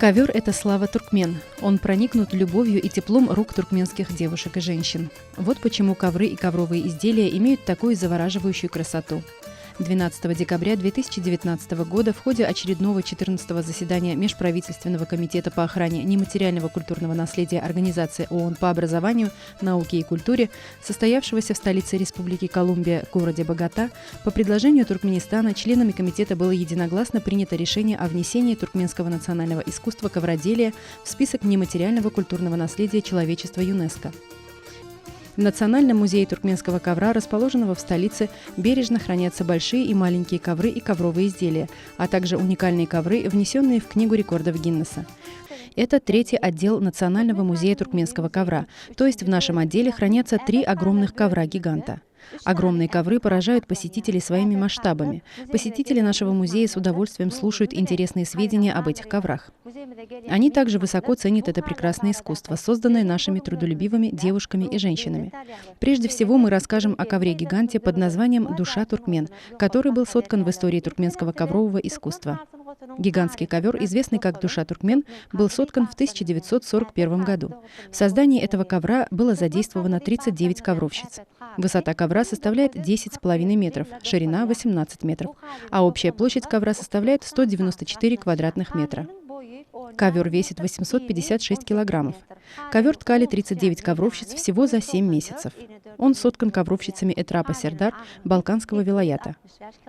Ковер – это слава туркмен. Он проникнут любовью и теплом рук туркменских девушек и женщин. Вот почему ковры и ковровые изделия имеют такую завораживающую красоту. 12 декабря 2019 года в ходе очередного 14-го заседания Межправительственного комитета по охране нематериального культурного наследия Организации ООН по образованию, науке и культуре, состоявшегося в столице Республики Колумбия, городе Богота, по предложению Туркменистана членами комитета было единогласно принято решение о внесении туркменского национального искусства ковроделия в список нематериального культурного наследия человечества ЮНЕСКО. В Национальном музее туркменского ковра, расположенного в столице, бережно хранятся большие и маленькие ковры и ковровые изделия, а также уникальные ковры, внесенные в Книгу рекордов Гиннесса. Это третий отдел Национального музея туркменского ковра, то есть в нашем отделе хранятся 3 огромных ковра-гиганта. Огромные ковры поражают посетителей своими масштабами. Посетители нашего музея с удовольствием слушают интересные сведения об этих коврах. Они также высоко ценят это прекрасное искусство, созданное нашими трудолюбивыми девушками и женщинами. Прежде всего мы расскажем о ковре-гиганте под названием «Душа туркмен», который был соткан в истории туркменского коврового искусства. Гигантский ковер, известный как «Душа туркмен», был соткан в 1941 году. В создании этого ковра было задействовано 39 ковровщиц. Высота ковра составляет 10,5 метров, ширина 18 метров, а общая площадь ковра составляет 194 квадратных метра. Ковер весит 856 килограммов. Ковер ткали 39 ковровщиц всего за 7 месяцев. Он соткан ковровщицами Этрапа Сердар, Балканского вилаята.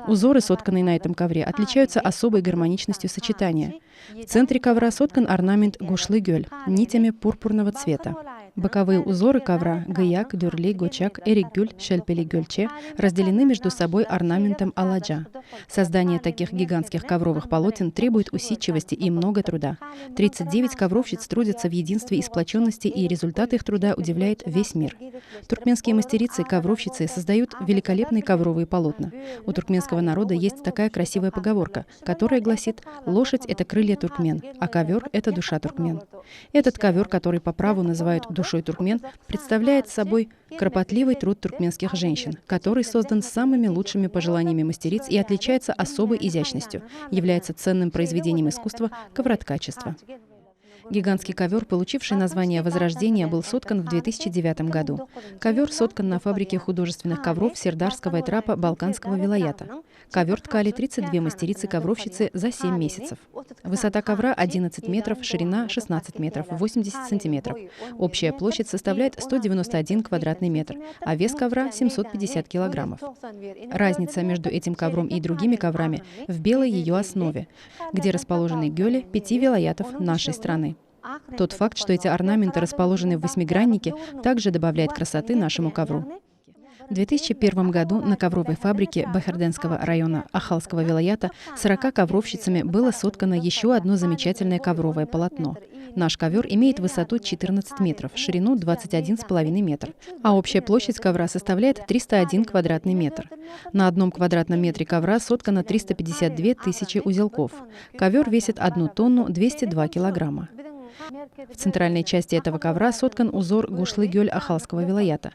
Узоры, сотканные на этом ковре, отличаются особой гармоничностью сочетания. В центре ковра соткан орнамент Гушлы-Гёль нитями пурпурного цвета. Боковые узоры ковра Гаяк, Дюрли, Гочак, Эрик-Гюль, Шельпели-Гюльче разделены между собой орнаментом Аладжа. Создание таких гигантских ковровых полотен требует усидчивости и много труда. 39 ковровщиц трудятся в единстве и сплоченности, и результат их труда удивляет весь мир. Туркменские мастерицы и ковровщицы создают великолепные ковровые полотна. У туркменского народа есть такая красивая поговорка, которая гласит: «Лошадь – это крылья туркмен, а ковер – это душа туркмен». Этот ковер, который по праву называют душой туркмен, представляет собой кропотливый труд туркменских женщин, который создан с самыми лучшими пожеланиями мастериц и отличается особой изящностью, является ценным произведением искусства ковроткачества. Гигантский ковер, получивший название «Возрождение», был соткан в 2009 году. Ковер соткан на фабрике художественных ковров Сердарского Этрапа Балканского вилаята. Ковер ткали 32 мастерицы-ковровщицы за 7 месяцев. Высота ковра 11 метров, ширина 16 метров, 80 сантиметров. Общая площадь составляет 191 квадратный метр, а вес ковра 750 килограммов. Разница между этим ковром и другими коврами в белой ее основе, где расположены гёли 5 вилаятов нашей страны. Тот факт, что эти орнаменты расположены в восьмиграннике, также добавляет красоты нашему ковру. В 2001 году на ковровой фабрике Бахарденского района Ахалского вилаята 40 ковровщицами было соткано еще одно замечательное ковровое полотно. Наш ковер имеет высоту 14 метров, ширину 21,5 метр, а общая площадь ковра составляет 301 квадратный метр. На одном квадратном метре ковра соткано 352 тысячи узелков. Ковер весит 1 тонну 202 килограмма. В центральной части этого ковра соткан узор Гушлы-Гёль Ахалского вилаята.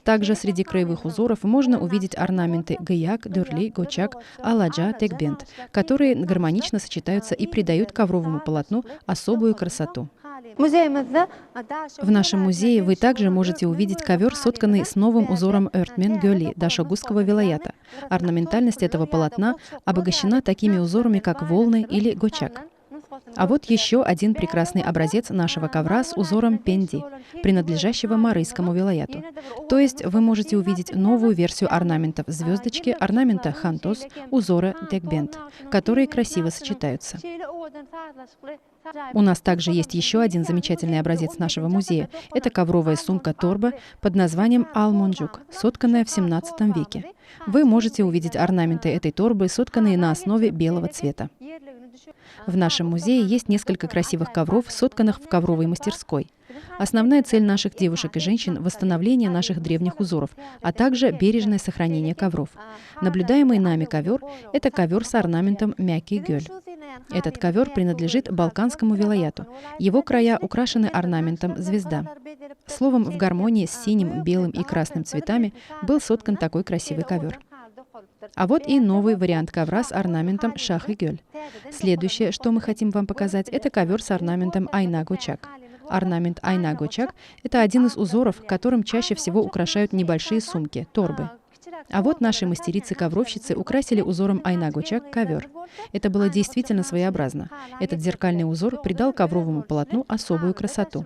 Также среди краевых узоров можно увидеть орнаменты Гаяк, Дюрли, Гочак, Аладжа, Текбент, которые гармонично сочетаются и придают ковровому полотну особую красоту. В нашем музее вы также можете увидеть ковер, сотканный с новым узором Örtmen Gölü Дашогузского вилаята. Орнаментальность этого полотна обогащена такими узорами, как волны или гочак. А вот еще один прекрасный образец нашего ковра с узором пенди, принадлежащего Марийскому вилаяту. То есть вы можете увидеть новую версию орнаментов звездочки, орнамента хантос, узора декбент, которые красиво сочетаются. У нас также есть еще один замечательный образец нашего музея. Это ковровая сумка-торба под названием Алмонджук, сотканная в 17 веке. Вы можете увидеть орнаменты этой торбы, сотканные на основе белого цвета. В нашем музее есть несколько красивых ковров, сотканных в ковровой мастерской. Основная цель наших девушек и женщин – восстановление наших древних узоров, а также бережное сохранение ковров. Наблюдаемый нами ковер – это ковер с орнаментом Мякий Гёль. Этот ковер принадлежит Балканскому вилаяту. Его края украшены орнаментом звезда. Словом, в гармонии с синим, белым и красным цветами был соткан такой красивый ковер. А вот и новый вариант ковра с орнаментом шах и гёль. Следующее, что мы хотим вам показать, это ковер с орнаментом айна-гочак. Орнамент айна-гочак – это один из узоров, которым чаще всего украшают небольшие сумки, торбы. А вот наши мастерицы-ковровщицы украсили узором айна-гочак ковер. Это было действительно своеобразно. Этот зеркальный узор придал ковровому полотну особую красоту.